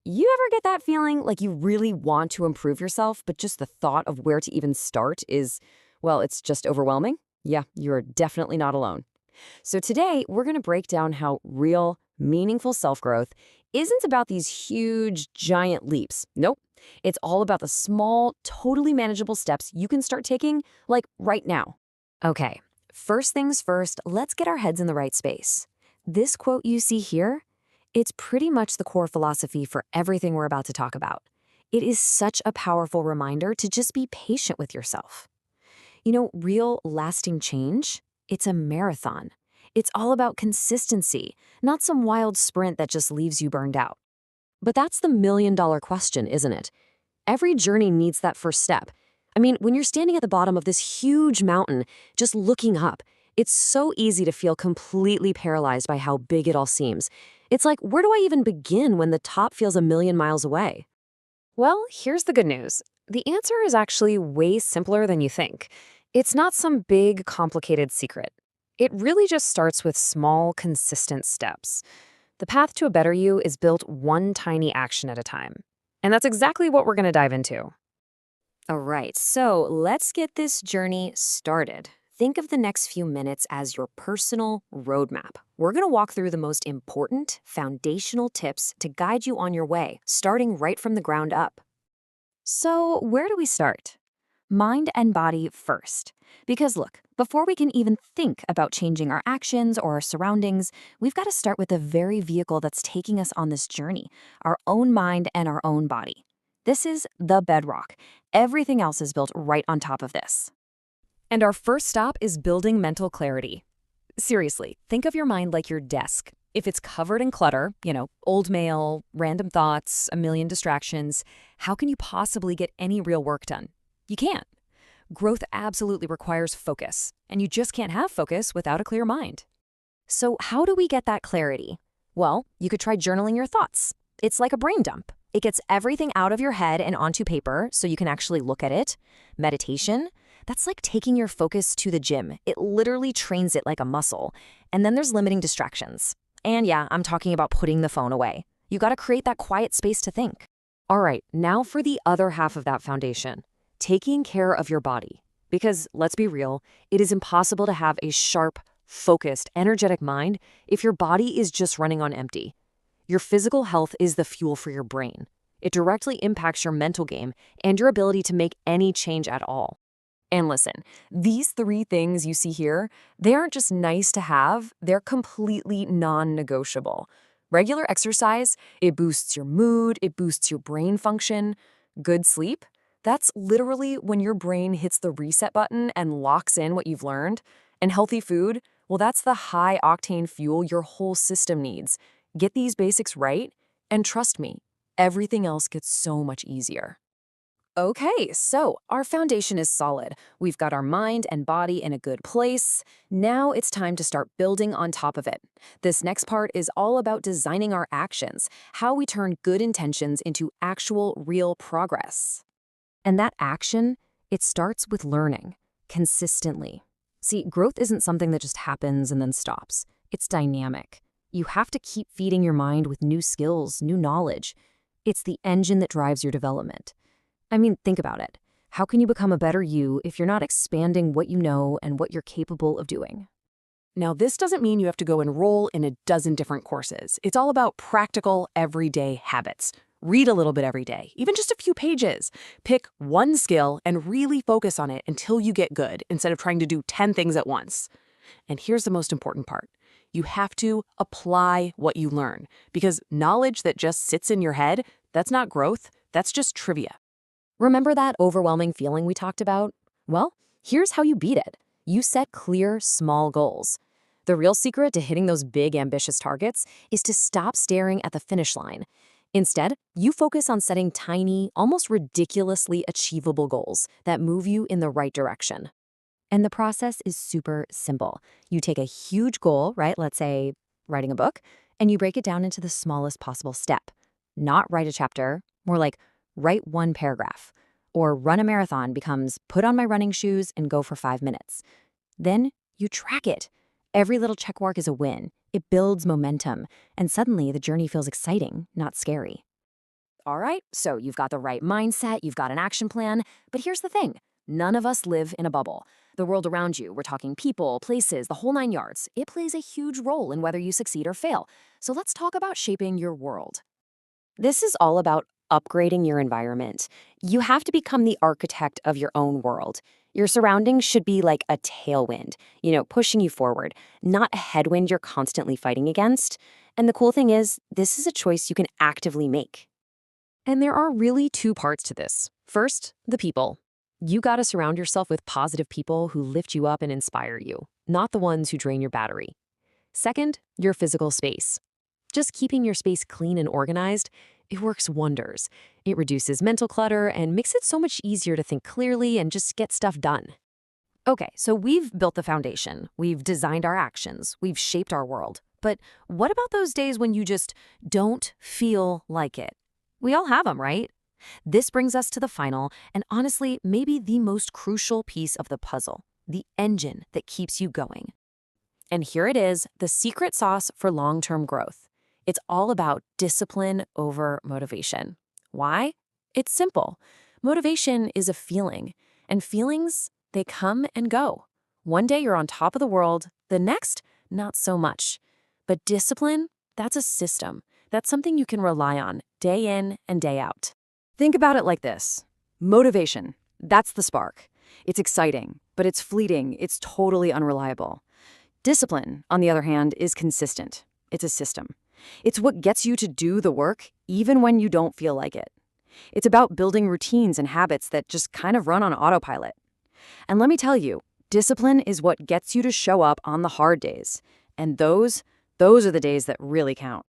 You ever get that feeling like you really want to improve yourself, but just the thought of where to even start is, well, it's just overwhelming? Yeah, you're definitely not alone. So today, we're going to break down how real, meaningful self-growth isn't about these huge, giant leaps. Nope. It's all about the small, totally manageable steps you can start taking, like right now. Okay, first things first, let's get our heads in the right space. This quote you see here, it's pretty much the core philosophy for everything we're about to talk about. It is such a powerful reminder to just be patient with yourself. Real lasting change, it's a marathon. It's all about consistency, not some wild sprint that just leaves you burned out. But that's the million-dollar question, isn't it? Every journey needs that first step. I mean, when you're standing at the bottom of this huge mountain, just looking up, it's so easy to feel completely paralyzed by how big it all seems. It's like, where do I even begin when the top feels a million miles away? Well, here's the good news. The answer is actually way simpler than you think. It's not some big, complicated secret. It really just starts with small, consistent steps. The path to a better you is built one tiny action at a time. And that's exactly what we're going to dive into. All right, so let's get this journey started. Think of the next few minutes as your personal roadmap. We're going to walk through the most important, foundational tips to guide you on your way, starting right from the ground up. So, where do we start? Mind and body first. Because look, before we can even think about changing our actions or our surroundings, we've got to start with the very vehicle that's taking us on this journey, our own mind and our own body. This is the bedrock. Everything else is built right on top of this. And our first stop is building mental clarity. Seriously, think of your mind like your desk. If it's covered in clutter, old mail, random thoughts, a million distractions, how can you possibly get any real work done? You can't. Growth absolutely requires focus, and you just can't have focus without a clear mind. So how do we get that clarity? Well, you could try journaling your thoughts. It's like a brain dump. It gets everything out of your head and onto paper so you can actually look at it. Meditation, that's like taking your focus to the gym. It literally trains it like a muscle. And then there's limiting distractions. And yeah, I'm talking about putting the phone away. You got to create that quiet space to think. All right, now for the other half of that foundation, taking care of your body. Because let's be real, it is impossible to have a sharp, focused, energetic mind if your body is just running on empty. Your physical health is the fuel for your brain. It directly impacts your mental game and your ability to make any change at all. And listen, these three things you see here, they aren't just nice to have, they're completely non-negotiable. Regular exercise, it boosts your mood, it boosts your brain function. Good sleep, that's literally when your brain hits the reset button and locks in what you've learned. And healthy food, well, that's the high-octane fuel your whole system needs. Get these basics right, and trust me, everything else gets so much easier. Okay, so our foundation is solid. We've got our mind and body in a good place. Now it's time to start building on top of it. This next part is all about designing our actions, how we turn good intentions into actual, real progress. And that action, it starts with learning, consistently. See, growth isn't something that just happens and then stops. It's dynamic. You have to keep feeding your mind with new skills, new knowledge. It's the engine that drives your development. I mean, think about it. How can you become a better you if you're not expanding what you know and what you're capable of doing? Now, this doesn't mean you have to go enroll in a dozen different courses. It's all about practical, everyday habits. Read a little bit every day, even just a few pages. Pick one skill and really focus on it until you get good, instead of trying to do 10 things at once. And here's the most important part. You have to apply what you learn, because knowledge that just sits in your head, that's not growth, that's just trivia. Remember that overwhelming feeling we talked about? Well, here's how you beat it. You set clear, small goals. The real secret to hitting those big, ambitious targets is to stop staring at the finish line. Instead, you focus on setting tiny, almost ridiculously achievable goals that move you in the right direction. And the process is super simple. You take a huge goal, right? Let's say writing a book, and you break it down into the smallest possible step. Not write a chapter, more like write one paragraph. Or run a marathon becomes put on my running shoes and go for 5 minutes. Then you track it. Every little check mark is a win. It builds momentum, and suddenly the journey feels exciting, not scary. All right, so you've got the right mindset, you've got an action plan, but here's the thing. None of us live in a bubble. The world around you, we're talking people, places, the whole nine yards, it plays a huge role in whether you succeed or fail. So let's talk about shaping your world. This is all about upgrading your environment. You have to become the architect of your own world. Your surroundings should be like a tailwind, pushing you forward, not a headwind you're constantly fighting against. And the cool thing is, this is a choice you can actively make. And there are really two parts to this. First, the people. You gotta surround yourself with positive people who lift you up and inspire you, not the ones who drain your battery. Second, your physical space. Just keeping your space clean and organized, it works wonders. It reduces mental clutter and makes it so much easier to think clearly and just get stuff done. Okay, so we've built the foundation. We've designed our actions. We've shaped our world. But what about those days when you just don't feel like it? We all have them, right? This brings us to the final, and honestly, maybe the most crucial piece of the puzzle, the engine that keeps you going. And here it is, the secret sauce for long-term growth. It's all about discipline over motivation. Why? It's simple. Motivation is a feeling, and feelings, they come and go. One day you're on top of the world, the next, not so much. But discipline, that's a system. That's something you can rely on day in and day out. Think about it like this. Motivation, that's the spark. It's exciting, but it's fleeting. It's totally unreliable. Discipline, on the other hand, is consistent. It's a system. It's what gets you to do the work even when you don't feel like it. It's about building routines and habits that just kind of run on autopilot. And let me tell you, discipline is what gets you to show up on the hard days. And those are the days that really count.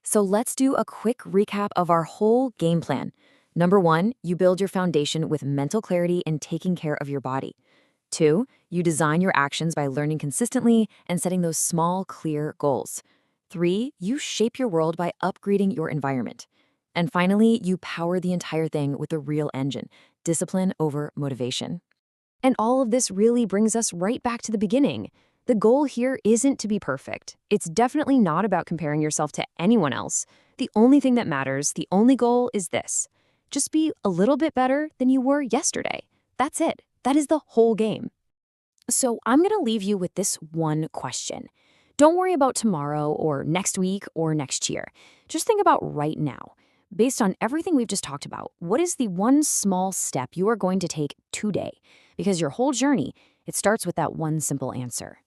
So let's do a quick recap of our whole game plan. Number 1, you build your foundation with mental clarity and taking care of your body. 2, you design your actions by learning consistently and setting those small, clear goals. 3, you shape your world by upgrading your environment. And finally, you power the entire thing with the real engine, discipline over motivation. And all of this really brings us right back to the beginning. The goal here isn't to be perfect. It's definitely not about comparing yourself to anyone else. The only thing that matters, the only goal is this. Just be a little bit better than you were yesterday. That's it. That is the whole game. So I'm going to leave you with this one question. Don't worry about tomorrow or next week or next year. Just think about right now. Based on everything we've just talked about, what is the one small step you are going to take today? Because your whole journey, it starts with that one simple answer.